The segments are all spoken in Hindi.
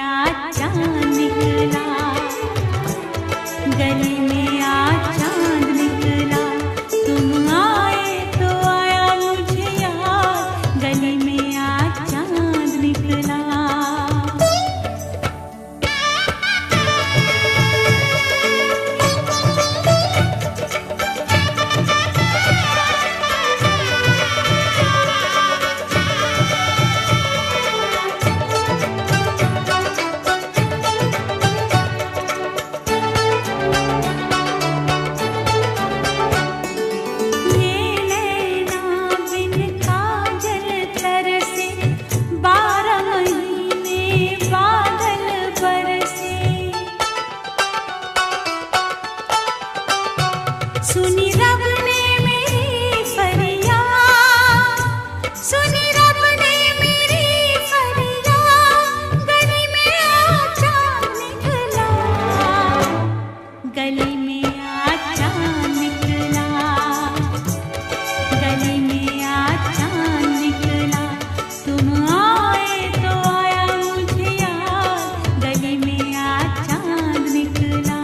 आज चांद निकला, गली में आज चांद निकला, तुम आए तो आया मुझे याद, गली में आज चांद निकला। सुनी रब ने मेरी फरियाद, सुनी रब ने मेरी फरियाद, गली में आज चांद निकला, गली में आज चांद निकला, गली में आज चांद निकला, तुम आए तो आया मुझे याद, गली में आज चांद निकला।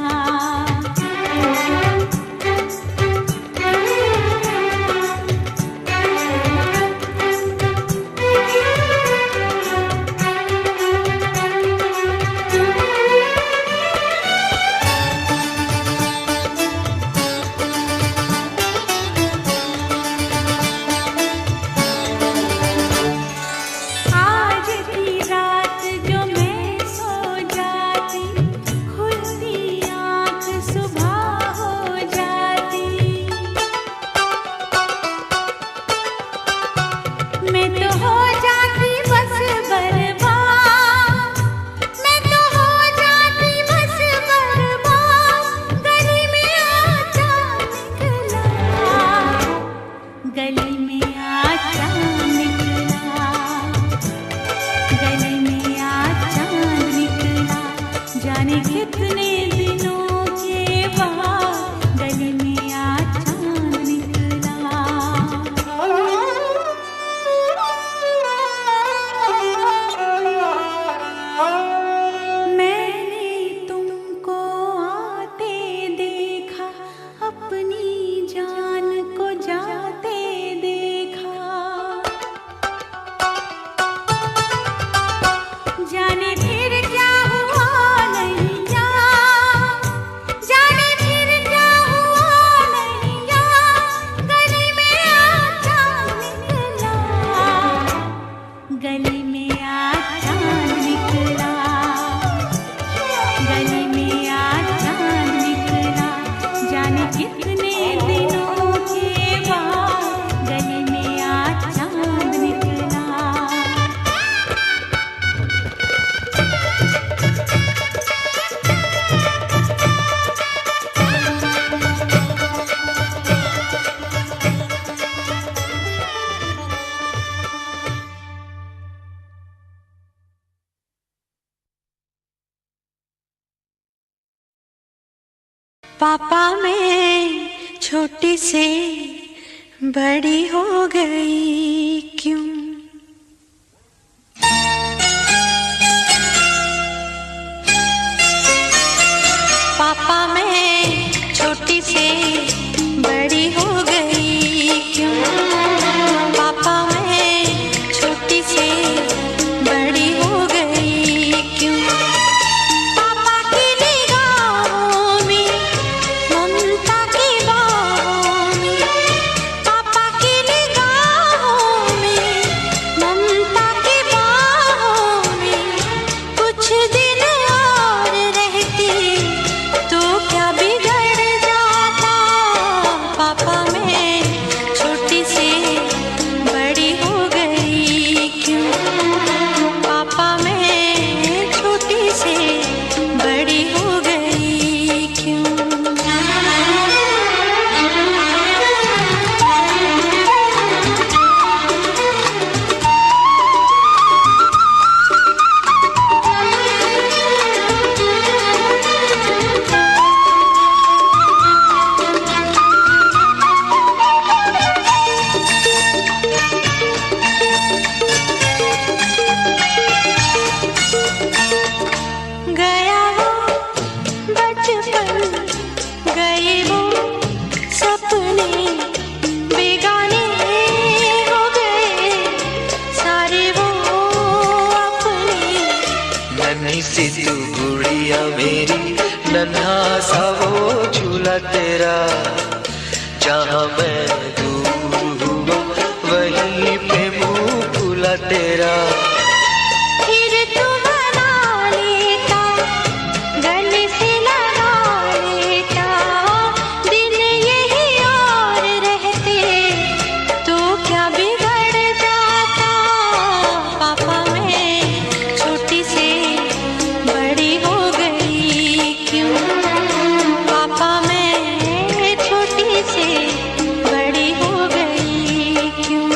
मैं तो हो जाती बस बर्बाद, मैं तो हो जाती बस बर्बाद, गली में आज चांद निकला, गली में आज चांद निकला, गली में आज चांद निकला, जाने कितने दिनों के बाद, गली में आज चांद निकला। गली में आज चांद निकला, गली में आज चांद निकला, जाने कितने दिनों के बाद, गली में आज चांद निकला। पापा मैं छोटी से बड़ी हो गई क्यों? पापा मैं छोटी से बड़ी हो गई क्यों? पापा मैं छोटी से बड़ी हो गई क्यों? पापा की निगाहों में ममता की बाहों में, पापा की निगाहों में ममता की बाहों में, कुछ दिन और रहती तो क्या बिगड़ जाता। पापा मैं छोटी से तू गुड़िया मेरी, नन्हा सा वो झूला तेरा, जहाँ मैं दूर हुआ वहीं पे मुँह खुला तेरा। फिर तू मना लेता, गले से लगा लेता, दिन यही और रहते तो क्या बिगड़ जाता। पापा मैं छोटी से बड़ी हो गई क्यों, पापा मैं छोटी से बड़ी हो गई क्यों।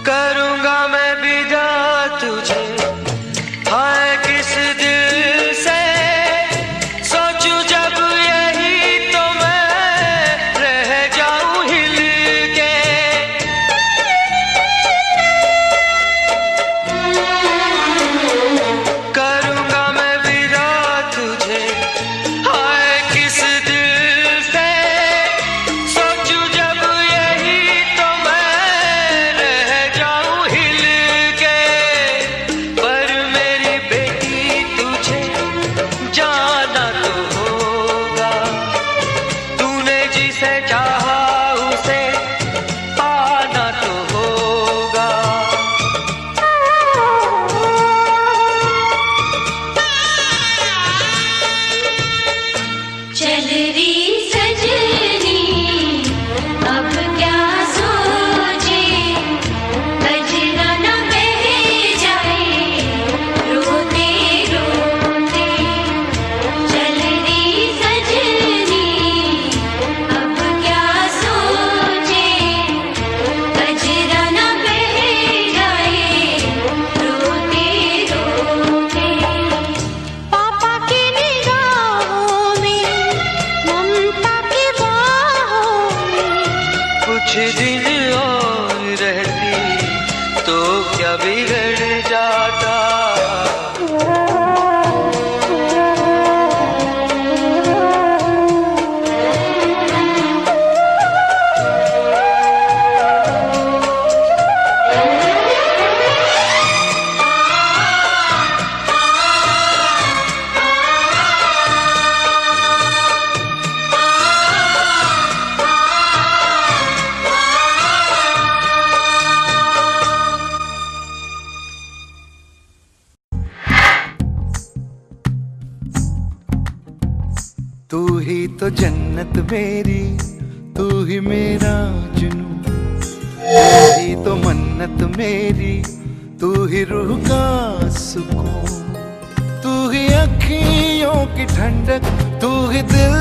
करूँगा मैं विदा तुझे, हाय किस दिल से, सोचूं जब यही तो मैं रह जाऊं हिल के। करूँगा मैं विदा तुझे, हाय किस दिल से, सोचूं जब यही तो मैं रह जाऊं हिल के। पर मेरी बेटी तुझे जाना तो होगा, तूने जिसे चाहा उसे पाना तो होगा। चल री सजनी अब क्या सोचे, कजरा न बह जाए रोते रोते। चल री सजनी अब क्या सोचे, कजरा न बह जाए रोते रोते। पापा की निगाहों में, ममता की बाहों में, कुछ दिन और रहती तो क्या बिगड़ जाता। तू ही तो जन्नत मेरी, तू ही मेरा जुनून, तू ही तो मन्नत मेरी, तू ही रूह का सुकून, तू ही अखियों की ठंडक, तू ही दिल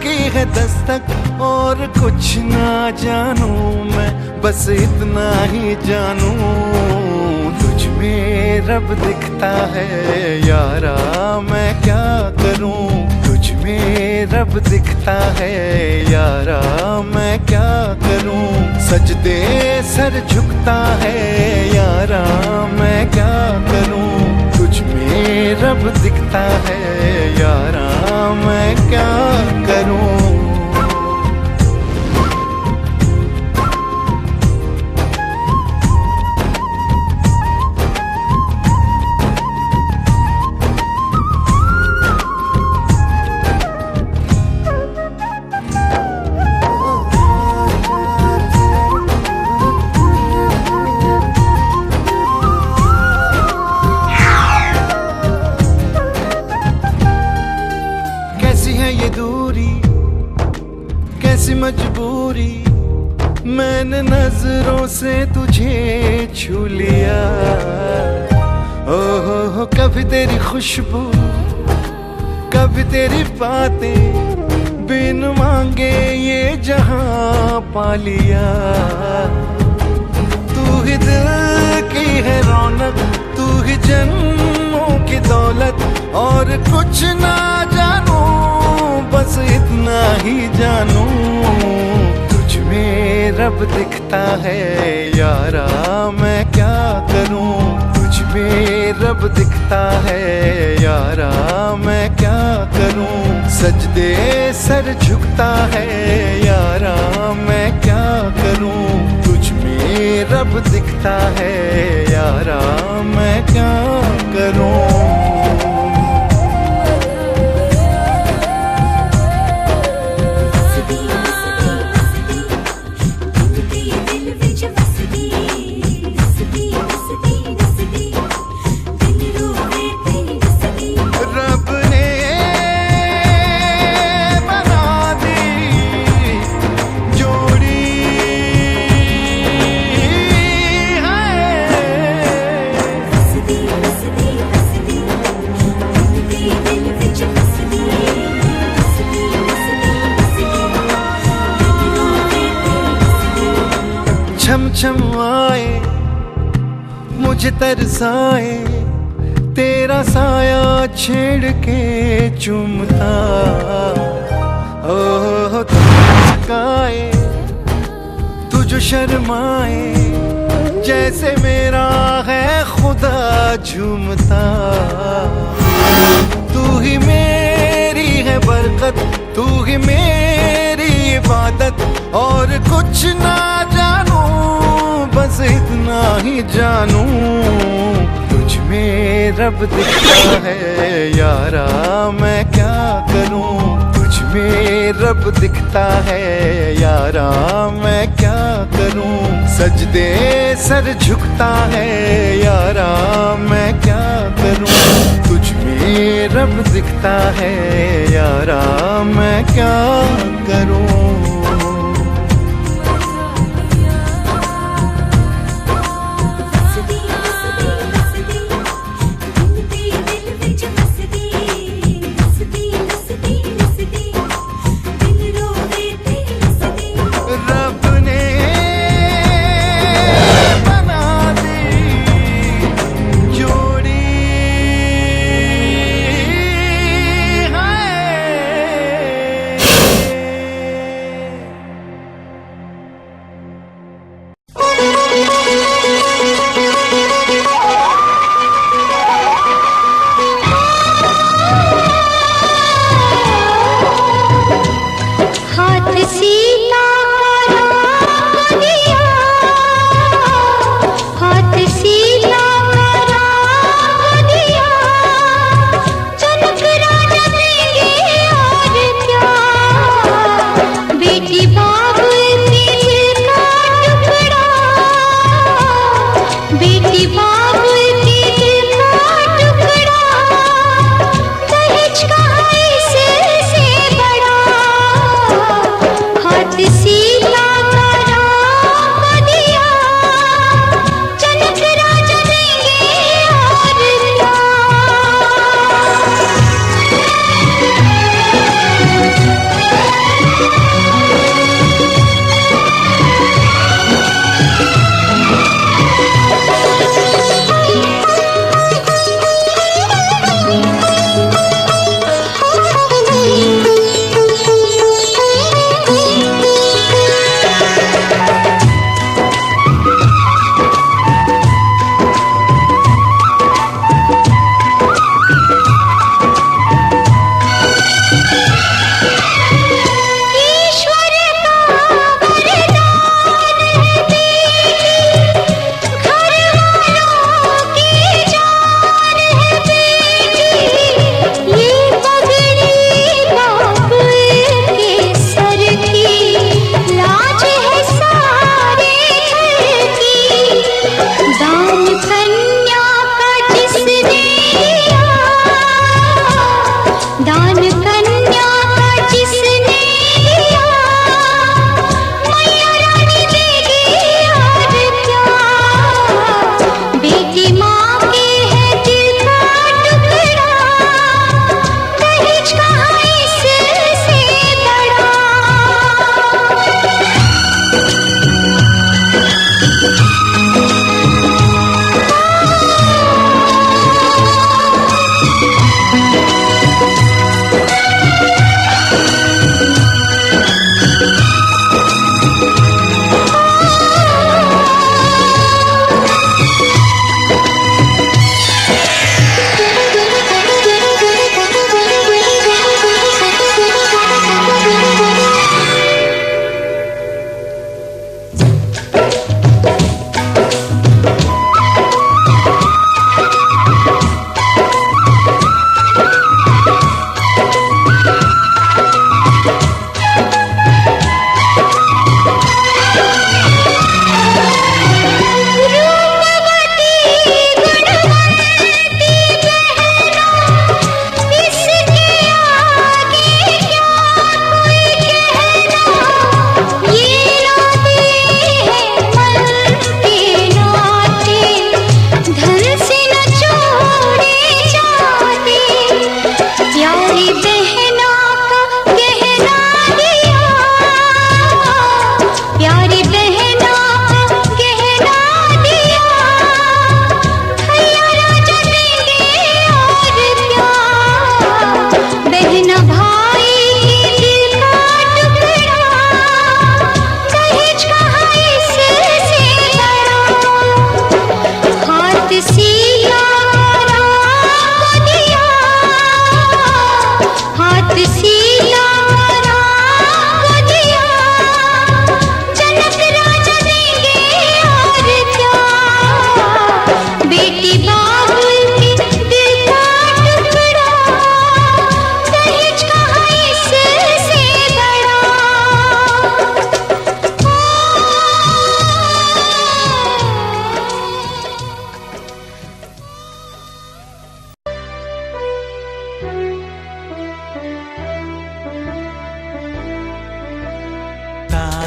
की है दस्तक। और कुछ ना जानूं मैं, बस इतना ही जानूं, तुझ में रब दिखता है यारा, मैं क्या करूं। तुझ में रब दिखता है यारा, मैं क्या करूं। सजदे सर झुकता है यारा, मैं क्या करूं। तुझ में रब दिखता है यारा, मैं क्या करूं। कैसी मजबूरी, मैंने नजरों से तुझे छू लिया। ओहो कभी तेरी खुशबू, कभी तेरी बातें, बिन मांगे ये जहां पा लिया। तू ही दिल की है रौनक, तू ही जन्मों की दौलत, और कुछ ना जानू बस इतना ही जानू, तुझ में रब दिखता है यारा मैं क्या करूं। तुझ में रब दिखता है यारा मैं क्या करूं। सजदे सर झुकता है यारा मैं क्या करूं। तुझ में रब दिखता है यारा मैं क्या करूं। छम छम आए मुझे तरसाए, तेरा साया छेड़ के चूमता। ओह मुस्काए तू जो शर्माए, जैसे मेरा है खुदा झूमता। तू ही मेरी है बरकत, तू ही मेरी इबादत, और कुछ ना जानू बस इतना ही जानू। तुझ में रब दिखता है यारा मैं क्या करूं। तुझ में रब दिखता है यारा मैं क्या करूं। सजदे सर झुकता है यारा मैं क्या करूं। तुझ में रब दिखता है यारा मैं क्या करूं।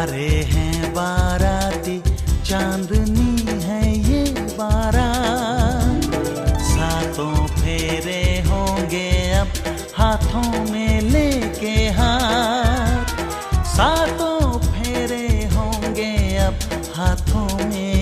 तारे हैं बाराती, चांदनी है ये बारात। सातों फेरे होंगे अब हाथों में लेके हाथ। सातों फेरे होंगे अब हाथों में